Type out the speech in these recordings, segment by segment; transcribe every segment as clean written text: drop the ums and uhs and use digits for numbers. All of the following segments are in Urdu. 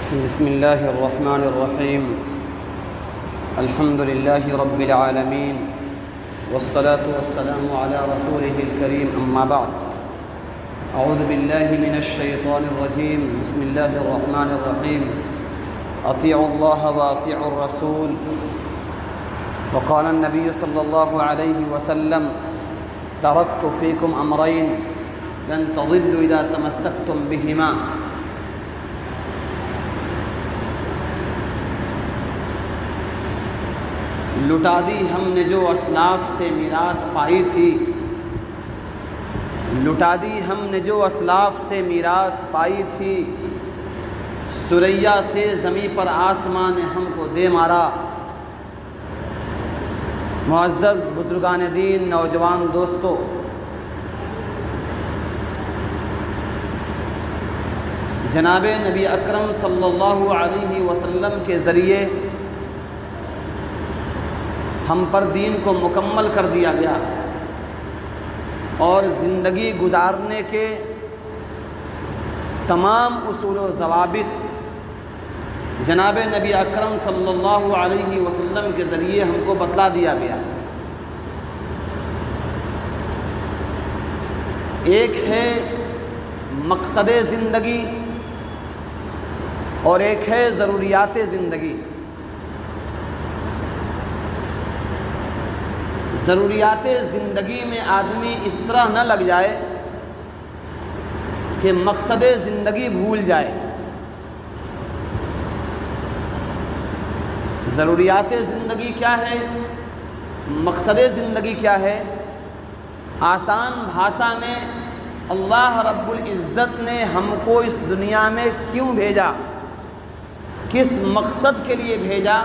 بسم الله الرحمن الرحيم. الحمد لله رب العالمين، والصلاة والسلام على رسوله الكريم، أما بعد. أعوذ بالله من الشيطان الرجيم. بسم الله الرحمن الرحيم. أطيعوا الله وأطيعوا الرسول. وقال النبي صلى الله عليه وسلم: تركت فيكم أمرين لن تضلوا إذا تمسكتم بهما. لٹا دی ہم نے جو اسلاف سے میراث پائی تھی، لٹا دی ہم نے جو اسلاف سے میراث پائی تھی، ثریا سے زمیں پر آسمان نے ہم کو دے مارا۔ معزز بزرگان دین، نوجوان دوستو، جناب نبی اکرم صلی اللہ علیہ وسلم کے ذریعے ہم پر دین کو مکمل کر دیا گیا، اور زندگی گزارنے کے تمام اصول و ضوابط جناب نبی اکرم صلی اللہ علیہ وسلم کے ذریعے ہم کو بتلا دیا گیا۔ ایک ہے مقصد زندگی اور ایک ہے ضروریات زندگی۔ ضروریات زندگی میں آدمی اس طرح نہ لگ جائے کہ مقصد زندگی بھول جائے۔ ضروریات زندگی کیا ہے؟ مقصد زندگی کیا ہے؟ آسان بھاشا میں اللہ رب العزت نے ہم کو اس دنیا میں کیوں بھیجا، کس مقصد کے لیے بھیجا،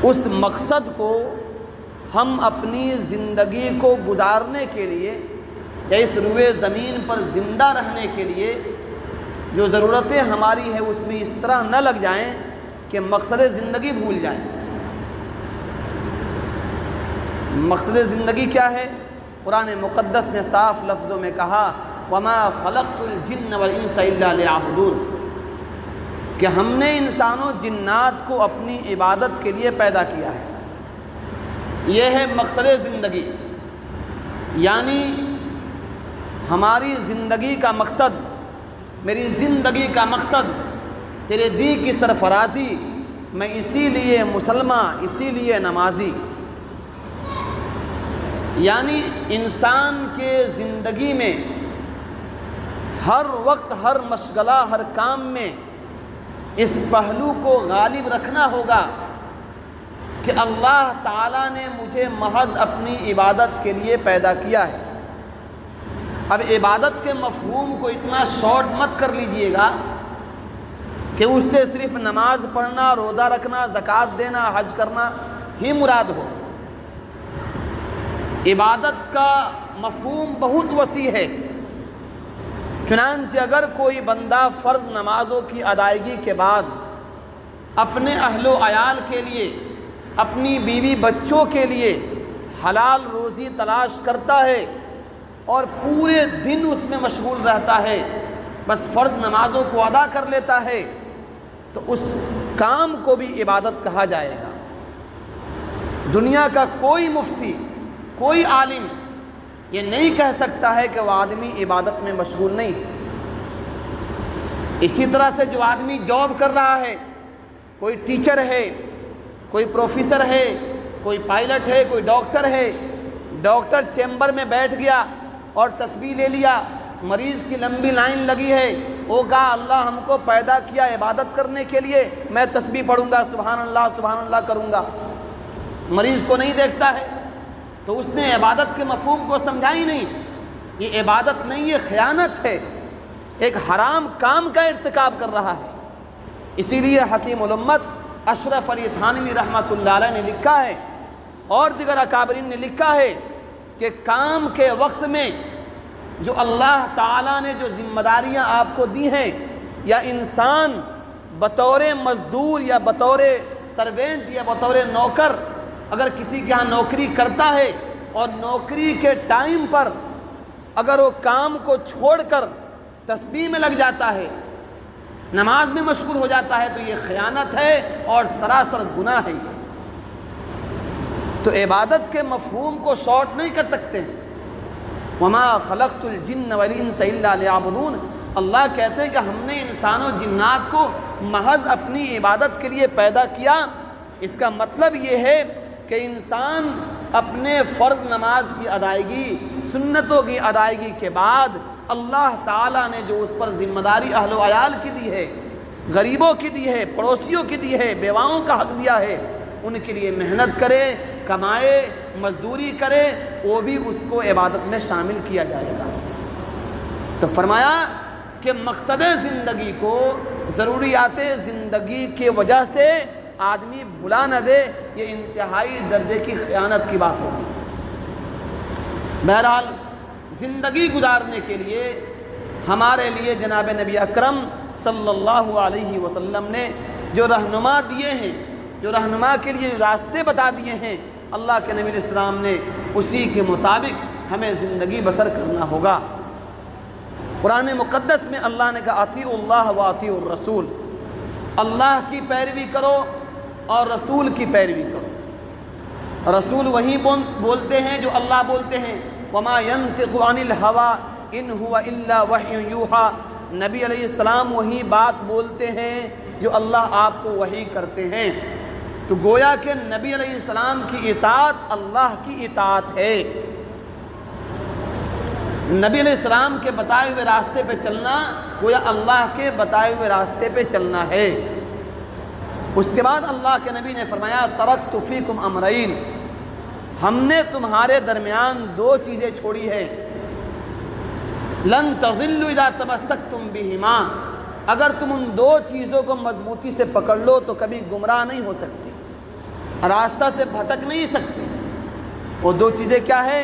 اس مقصد کو ہم اپنی زندگی کو گزارنے کے لیے یا اس روئے زمین پر زندہ رہنے کے لیے جو ضرورتیں ہماری ہیں اس میں اس طرح نہ لگ جائیں کہ مقصد زندگی بھول جائیں۔ مقصد زندگی کیا ہے؟ قرآن مقدس نے صاف لفظوں میں کہا: وَمَا خَلَقْتُ الْجِنَّ وَالْإِنسَ إِلَّا لِيَعْبُدُونِ، کہ ہم نے انسانوں جنات کو اپنی عبادت کے لیے پیدا کیا ہے۔ یہ ہے مقصد زندگی، یعنی ہماری زندگی کا مقصد، میری زندگی کا مقصد تیرے دین کی سرفرازی، میں اسی لیے مسلمان، اسی لیے نمازی۔ یعنی انسان کے زندگی میں ہر وقت، ہر مشغلہ، ہر کام میں اس پہلو کو غالب رکھنا ہوگا کہ اللہ تعالیٰ نے مجھے محض اپنی عبادت کے لیے پیدا کیا ہے۔ اب عبادت کے مفہوم کو اتنا شارٹ مت کر لیجئے گا کہ اس سے صرف نماز پڑھنا، روزہ رکھنا، زکوٰۃ دینا، حج کرنا ہی مراد ہو۔ عبادت کا مفہوم بہت وسیع ہے۔ چنانچہ اگر کوئی بندہ فرض نمازوں کی ادائیگی کے بعد اپنے اہل و عیال کے لیے، اپنی بیوی بچوں کے لیے حلال روزی تلاش کرتا ہے اور پورے دن اس میں مشغول رہتا ہے، بس فرض نمازوں کو ادا کر لیتا ہے، تو اس کام کو بھی عبادت کہا جائے گا۔ دنیا کا کوئی مفتی، کوئی عالم یہ نہیں کہہ سکتا ہے کہ وہ آدمی عبادت میں مشغول نہیں۔ اسی طرح سے جو آدمی جاب کر رہا ہے، کوئی ٹیچر ہے، کوئی پروفیسر ہے، کوئی پائلٹ ہے، کوئی ڈاکٹر ہے، ڈاکٹر چیمبر میں بیٹھ گیا اور تسبیح لے لیا، مریض کی لمبی لائن لگی ہے، وہ کہا اللہ ہم کو پیدا کیا عبادت کرنے کے لیے، میں تسبیح پڑھوں گا، سبحان اللہ کروں گا، مریض کو نہیں دیکھتا ہے، تو اس نے عبادت کے مفہوم کو سمجھا ہی نہیں۔ یہ عبادت نہیں، یہ خیانت ہے، ایک حرام کام کا ارتکاب کر رہا ہے۔ اسی لیے حکیم الامت اشرف علی تھانوی رحمۃ اللہ علیہ نے لکھا ہے، اور دیگر اکابرین نے لکھا ہے کہ کام کے وقت میں جو اللہ تعالیٰ نے جو ذمہ داریاں آپ کو دی ہیں، یا انسان بطور مزدور یا بطور سروینٹ یا بطور نوکر اگر کسی کے ہاں نوکری کرتا ہے اور نوکری کے ٹائم پر اگر وہ کام کو چھوڑ کر تسبیح میں لگ جاتا ہے، نماز میں مشغول ہو جاتا ہے، تو یہ خیانت ہے اور سراسر گناہ ہے۔ تو عبادت کے مفہوم کو شارٹ نہیں کر سکتے۔ وما خلقت الجن والانس الا لیعبدون، اللہ کہتے ہیں کہ ہم نے انسان و جنات کو محض اپنی عبادت کے لیے پیدا کیا۔ اس کا مطلب یہ ہے کہ انسان اپنے فرض نماز کی ادائیگی، سنتوں کی ادائیگی کے بعد اللہ تعالیٰ نے جو اس پر ذمہ داری اہل و عیال کی دی ہے، غریبوں کی دی ہے، پڑوسیوں کی دی ہے، بیواؤں کا حق دیا ہے، ان کے لیے محنت کرے، کمائے، مزدوری کرے، وہ بھی اس کو عبادت میں شامل کیا جائے گا۔ تو فرمایا کہ مقصد زندگی کو، ضروریات زندگی کی وجہ سے آدمی بھلا نہ دے، یہ انتہائی درجے کی خیانت کی بات ہوگی۔ بہرحال زندگی گزارنے کے لیے ہمارے لیے جناب نبی اکرم صلی اللہ علیہ وسلم نے جو رہنما دیے ہیں، جو رہنما کے لیے راستے بتا دیے ہیں، اللہ کے نبی علیہ السلام نے اسی کے مطابق ہمیں زندگی بسر کرنا ہوگا۔ قرآن مقدس میں اللہ نے کہا اطیعوا اللہ و اطیعوا الرسول، اللہ کی پیروی کرو اور رسول کی پیروی کرو۔ رسول وہی بولتے ہیں جو اللہ بولتے ہیں، وما ينطق عن الهوى ان هو الا وحی یوحى، نبی علیہ السلام وہی بات بولتے ہیں جو اللہ آپ کو وحی کرتے ہیں۔ تو گویا کہ نبی علیہ السلام کی اطاعت اللہ کی اطاعت ہے، نبی علیہ السلام کے بتائے ہوئے راستے پہ چلنا گویا اللہ کے بتائے ہوئے راستے پہ چلنا ہے۔ اس کے بعد اللہ کے نبی نے فرمایا ترکت فیکم امرین، ہم نے تمہارے درمیان دو چیزیں چھوڑی ہے، لن تضلوا اذا تمسکتم بہما، اگر تم ان دو چیزوں کو مضبوطی سے پکڑ لو تو کبھی گمراہ نہیں ہو سکتے، راستہ سے بھٹک نہیں سکتے۔ وہ دو چیزیں کیا ہے؟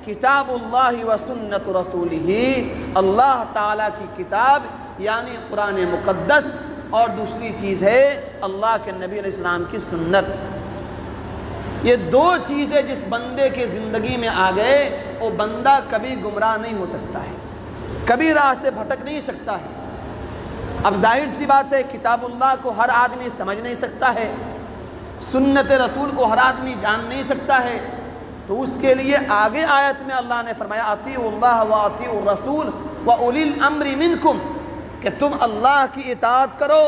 کتاب اللہ و سنت رسولہ، اللہ تعالیٰ کی کتاب یعنی قرآن مقدس، اور دوسری چیز ہے اللہ کے نبی علیہ السلام کی سنت۔ یہ دو چیزیں جس بندے کے زندگی میں آ گئے وہ بندہ کبھی گمراہ نہیں ہو سکتا ہے، کبھی راہ سے بھٹک نہیں سکتا ہے۔ اب ظاہر سی بات ہے کتاب اللہ کو ہر آدمی سمجھ نہیں سکتا ہے، سنت رسول کو ہر آدمی جان نہیں سکتا ہے، تو اس کے لیے آگے آیت میں اللہ نے فرمایا اطیعوا اللہ و اطیعوا الرسول و اولی الامر منکم، کہ تم اللہ کی اطاعت کرو،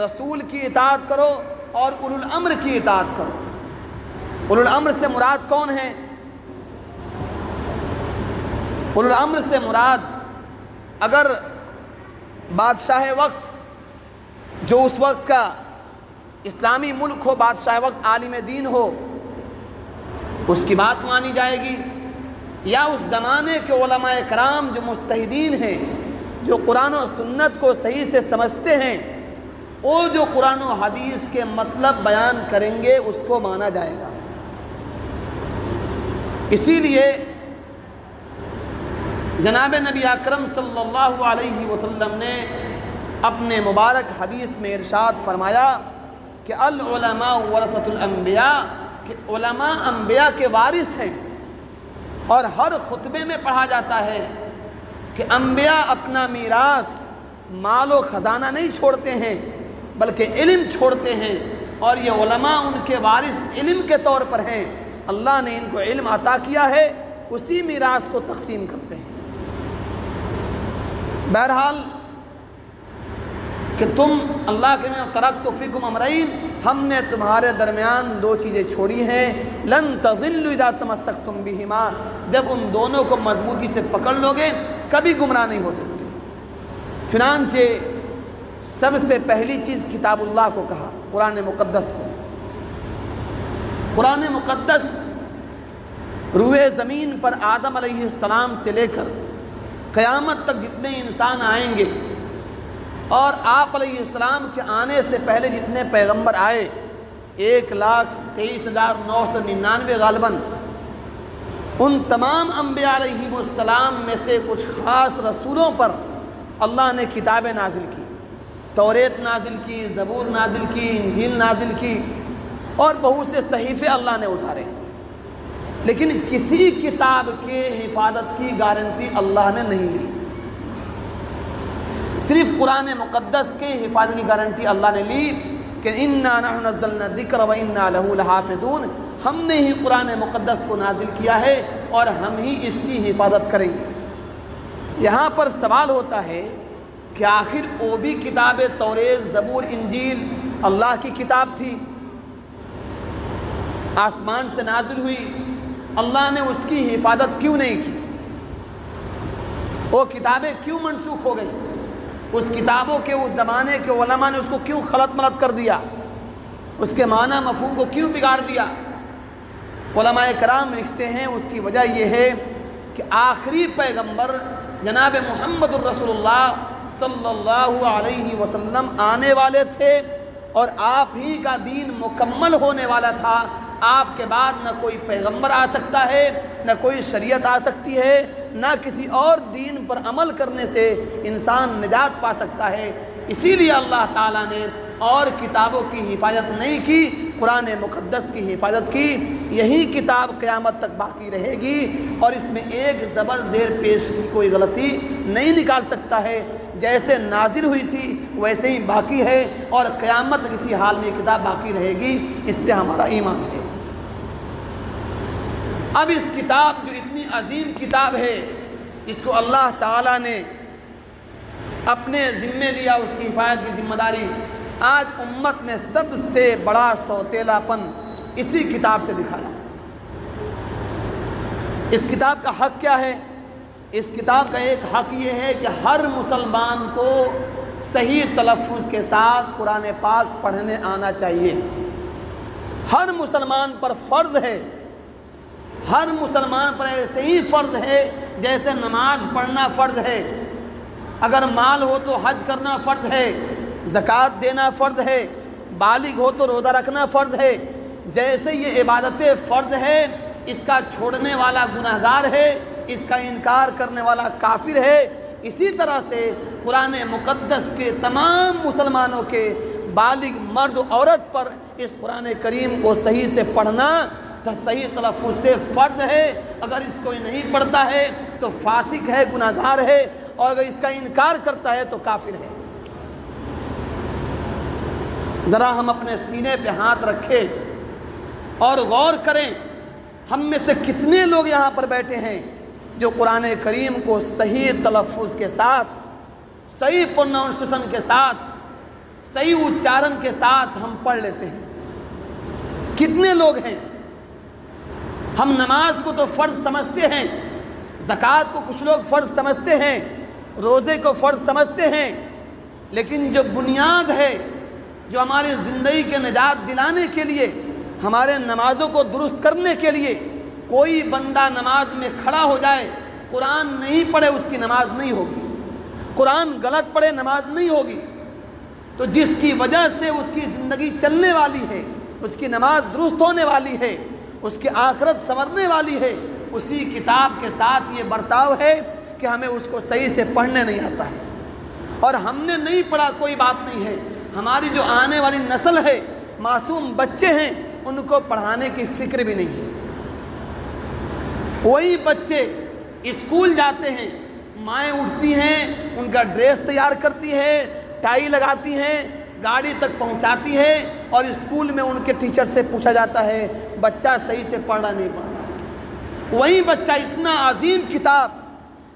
رسول کی اطاعت کرو اور اولو الامر کی اطاعت کرو۔ اولو الامر سے مراد کون ہے؟ اولو الامر سے مراد اگر بادشاہ وقت جو اس وقت کا اسلامی ملک ہو، بادشاہ وقت عالم دین ہو، اس کی بات مانی جائے گی، یا اس زمانے کے علماء کرام جو مجتہدین ہیں، جو قرآن و سنت کو صحیح سے سمجھتے ہیں، وہ جو قرآن و حدیث کے مطلب بیان کریں گے اس کو مانا جائے گا۔ اسی لیے جناب نبی اکرم صلی اللہ علیہ وسلم نے اپنے مبارک حدیث میں ارشاد فرمایا کہ العلماء ورثۃ الانبیاء، کہ علماء انبیاء کے وارث ہیں، اور ہر خطبے میں پڑھا جاتا ہے کہ انبیاء اپنا میراث مال و خزانہ نہیں چھوڑتے ہیں بلکہ علم چھوڑتے ہیں، اور یہ علماء ان کے وارث علم کے طور پر ہیں، اللہ نے ان کو علم عطا کیا ہے، اسی میراث کو تقسیم کرتے ہیں۔ بہرحال کہ تم اللہ کے میں ترکت فیکم امرین، ہم نے تمہارے درمیان دو چیزیں چھوڑی ہیں، لن تضلوا اذا تمسکتم بہما، جب ان دونوں کو مضبوطی سے پکڑ لوگے کبھی گمراہ نہیں ہو سکتے۔ چنانچہ سب سے پہلی چیز کتاب اللہ کو کہا، قرآن مقدس کو۔ قرآن مقدس روئے زمین پر آدم علیہ السلام سے لے کر قیامت تک جتنے انسان آئیں گے، اور آپ علیہ السلام کے آنے سے پہلے جتنے پیغمبر آئے 1,23,999 غالباً، ان تمام انبیاء علیہ السلام میں سے کچھ خاص رسولوں پر اللہ نے کتابیں نازل کی، توریت نازل کی، زبور نازل کی، انجیل نازل کی، اور بہت سے صحیفے اللہ نے اتارے، لیکن کسی کتاب کے حفاظت کی گارنٹی اللہ نے نہیں لی۔ صرف قرآن مقدس کے حفاظت کی گارنٹی اللہ نے لی کہ اِنَّا نَحْنُ نَزَّلْنَا الذِّكْرَ وَإِنَّا لَهُ لَحَافِظُونَ، ہم نے ہی قرآن مقدس کو نازل کیا ہے اور ہم ہی اس کی حفاظت کریں گے۔ یہاں پر سوال ہوتا ہے کہ آخر وہ بھی کتاب توریت، زبور، انجیل اللہ کی کتاب تھی، آسمان سے نازل ہوئی، اللہ نے اس کی حفاظت کیوں نہیں کی؟ وہ کتابیں کیوں منسوخ ہو گئی؟ اس کتابوں کے اس زمانے کے علماء نے اس کو کیوں خلط ملط کر دیا؟ اس کے معنی مفہوم کو کیوں بگاڑ دیا؟ علماء کرام لکھتے ہیں اس کی وجہ یہ ہے کہ آخری پیغمبر جناب محمد الرسول اللہ صلی اللہ علیہ وسلم آنے والے تھے اور آپ ہی کا دین مکمل ہونے والا تھا۔ آپ کے بعد نہ کوئی پیغمبر آ سکتا ہے، نہ کوئی شریعت آ سکتی ہے، نہ کسی اور دین پر عمل کرنے سے انسان نجات پا سکتا ہے۔ اسی لیے اللہ تعالیٰ نے اور کتابوں کی حفاظت نہیں کی، قرآن مقدس کی حفاظت کی۔ یہی کتاب قیامت تک باقی رہے گی اور اس میں ایک زبر زیر پیش کی کوئی غلطی نہیں نکال سکتا ہے۔ جیسے نازل ہوئی تھی ویسے ہی باقی ہے اور قیامت کسی حال میں یہ کتاب باقی رہے گی، اس پہ ہمارا ایمان ہے۔ اب اس کتاب جو اتنی عظیم کتاب ہے، اس کو اللہ تعالیٰ نے اپنے ذمے لیا، اس کی حفاظت کی ذمہ داری۔ آج امت نے سب سے بڑا سوتیلا پن اسی کتاب سے دکھایا۔ اس کتاب کا حق کیا ہے؟ اس کتاب کا ایک حق یہ ہے کہ ہر مسلمان کو صحیح تلفظ کے ساتھ قرآن پاک پڑھنے آنا چاہیے۔ ہر مسلمان پر فرض ہے، ہر مسلمان پر ایسے ہی فرض ہے جیسے نماز پڑھنا فرض ہے، اگر مال ہو تو حج کرنا فرض ہے، زکوٰۃ دینا فرض ہے، بالغ ہو تو روزہ رکھنا فرض ہے۔ جیسے یہ عبادتیں فرض ہے، اس کا چھوڑنے والا گناہگار ہے، اس کا انکار کرنے والا کافر ہے، اسی طرح سے قرآن مقدس کے تمام مسلمانوں کے بالغ مرد و عورت پر اس قرآن کریم کو صحیح سے پڑھنا صحیح تلفظ سے فرض ہے۔ اگر اس کو نہیں پڑھتا ہے تو فاسق ہے، گناہگار ہے، اور اگر اس کا انکار کرتا ہے تو کافر ہے۔ ذرا ہم اپنے سینے پہ ہاتھ رکھیں اور غور کریں، ہم میں سے کتنے لوگ یہاں پر بیٹھے ہیں جو قرآن کریم کو صحیح تلفظ کے ساتھ، صحیح پروننسیشن کے ساتھ، صحیح اچارن کے ساتھ ہم پڑھ لیتے ہیں؟ کتنے لوگ ہیں؟ ہم نماز کو تو فرض سمجھتے ہیں، زکوٰۃ کو کچھ لوگ فرض سمجھتے ہیں، روزے کو فرض سمجھتے ہیں، لیکن جو بنیاد ہے، جو ہماری زندگی کے نجات دلانے کے لیے، ہمارے نمازوں کو درست کرنے کے لیے، کوئی بندہ نماز میں کھڑا ہو جائے قرآن نہیں پڑھے اس کی نماز نہیں ہوگی، قرآن غلط پڑھے نماز نہیں ہوگی۔ تو جس کی وجہ سے اس کی زندگی چلنے والی ہے، اس کی نماز درست ہونے والی ہے، اس کی آخرت سنورنے والی ہے، اسی کتاب کے ساتھ یہ برتاؤ ہے کہ ہمیں اس کو صحیح سے پڑھنے نہیں آتا ہے، اور ہم نے نہیں پڑھا کوئی بات نہیں ہے، ہماری جو آنے والی نسل ہے، معصوم بچے ہیں، ان کو پڑھانے کی فکر بھی نہیں ہے۔ وہی بچے اسکول جاتے ہیں، مائیں اٹھتی ہیں، ان کا ڈریس تیار کرتی ہے، ٹائی لگاتی ہیں، گاڑی تک پہنچاتی ہے، اور اسکول میں ان کے ٹیچر سے پوچھا جاتا ہے بچہ صحیح سے پڑھا نہیں پڑھا۔ وہی بچہ اتنا عظیم کتاب،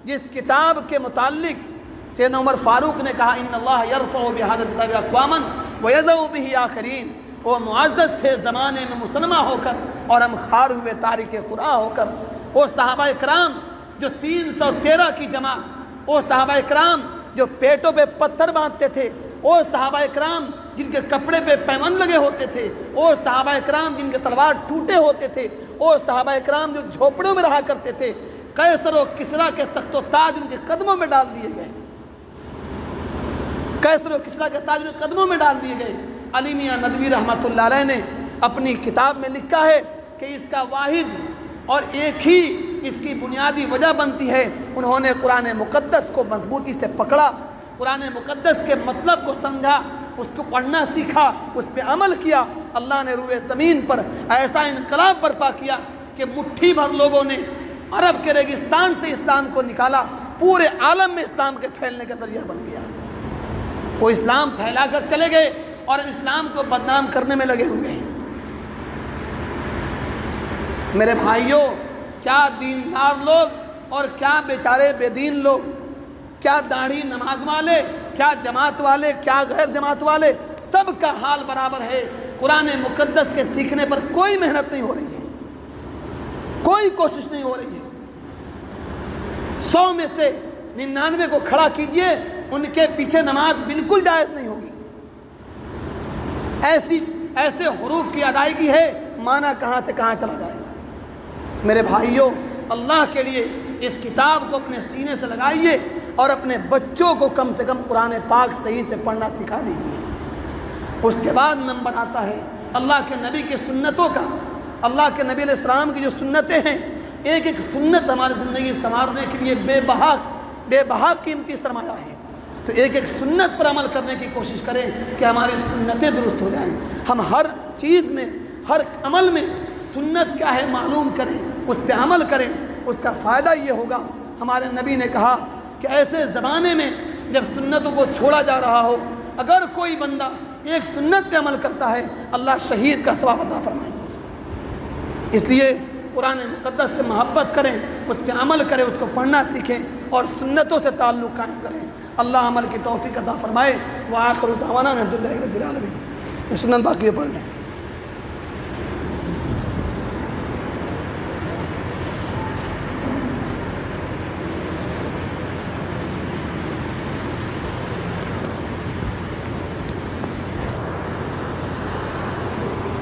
جس کتاب کے متعلق سیدنا عمر فاروق نے کہا ان اللہ یرفع بہذا الکتاب اقواما ویضع بہ آخرین، وہ معزز تھے زمانے میں مسلمہ ہو کر اور ہم خار ہوئے تارک قرآن ہو کر۔ وہ صحابہ کرام جو 313 کی جماعت، وہ صحابہ کرام جو پیٹوں پہ پتھر باندھتے تھے، وہ صحابہ کرام جن کے کپڑے پہ پیمن لگے ہوتے تھے، وہ صحابہ کرام جن کے تلوار ٹوٹے ہوتے تھے، وہ صحابہ کرام جو جھوپڑوں میں رہا کرتے تھے، قیصر و کسریٰ کے تخت و تاج ان کے قدموں میں ڈال دیے گئے، قیصر و کسریٰ کے تاج ان کے قدموں میں ڈال دیے گئے۔ علی میاں ندوی رحمۃ اللہ علیہ نے اپنی کتاب میں لکھا ہے کہ اس کا واحد اور ایک ہی اس کی بنیادی وجہ بنتی ہے، انہوں نے قرآن مقدس کو مضبوطی سے پکڑا، قرآن مقدس کے مطلب کو سمجھا، اس کو پڑھنا سیکھا، اس پہ عمل کیا۔ اللہ نے روئے زمین پر ایسا انقلاب برپا کیا کہ مٹھی بھر لوگوں نے عرب کے ریگستان سے اسلام کو نکالا، پورے عالم میں اسلام کے پھیلنے کا ذریعہ بن گیا۔ وہ اسلام پھیلا کر چلے گئے اور اسلام کو بدنام کرنے میں لگے ہوئے ہیں۔ میرے بھائیوں، کیا دیندار لوگ اور کیا بیچارے بے دین لوگ، کیا داڑھی نماز والے، کیا جماعت والے، کیا غیر جماعت والے، سب کا حال برابر ہے۔ قرآن مقدس کے سیکھنے پر کوئی محنت نہیں ہو رہی ہے، کوئی کوشش نہیں ہو رہی ہے۔ 100 میں سے 99 کو کھڑا کیجئے، ان کے پیچھے نماز بالکل جائز نہیں ہوگی۔ ایسے حروف کی ادائیگی ہے، معنی کہاں سے کہاں چلا جائے گا۔ میرے بھائیوں، اللہ کے لیے اس کتاب کو اپنے سینے سے لگائیے اور اپنے بچوں کو کم سے کم قرآن پاک صحیح سے پڑھنا سکھا دیجیے۔ اس کے بعد نمبر آتا ہے اللہ کے نبی کی سنتوں کا۔ اللہ کے نبی علیہ السلام کی جو سنتیں ہیں، ایک ایک سنت ہماری زندگی سنوارنے کے لیے بے بہا قیمتی سرمایہ ہے۔ تو ایک ایک سنت پر عمل کرنے کی کوشش کریں کہ ہماری سنتیں درست ہو جائیں۔ ہم ہر چیز میں، ہر عمل میں سنت کیا ہے معلوم کریں، اس پہ عمل کریں، اس کا فائدہ یہ ہوگا۔ ہمارے نبی نے کہا کہ ایسے زمانے میں جب سنتوں کو چھوڑا جا رہا ہو، اگر کوئی بندہ ایک سنت پہ عمل کرتا ہے، اللہ شہید کا ثواب عطا فرمائیں گے۔ اس لیے قرآن مقدس سے محبت کریں، اس پہ عمل کریں، اس کو پڑھنا سیکھیں اور سنتوں سے تعلق قائم کریں۔ اللہ عمل کی توفیق عطا فرمائے۔ وآخر دعوانا الحمد للہ رب العالمین۔ یہ سنت باقی پڑھ لیں۔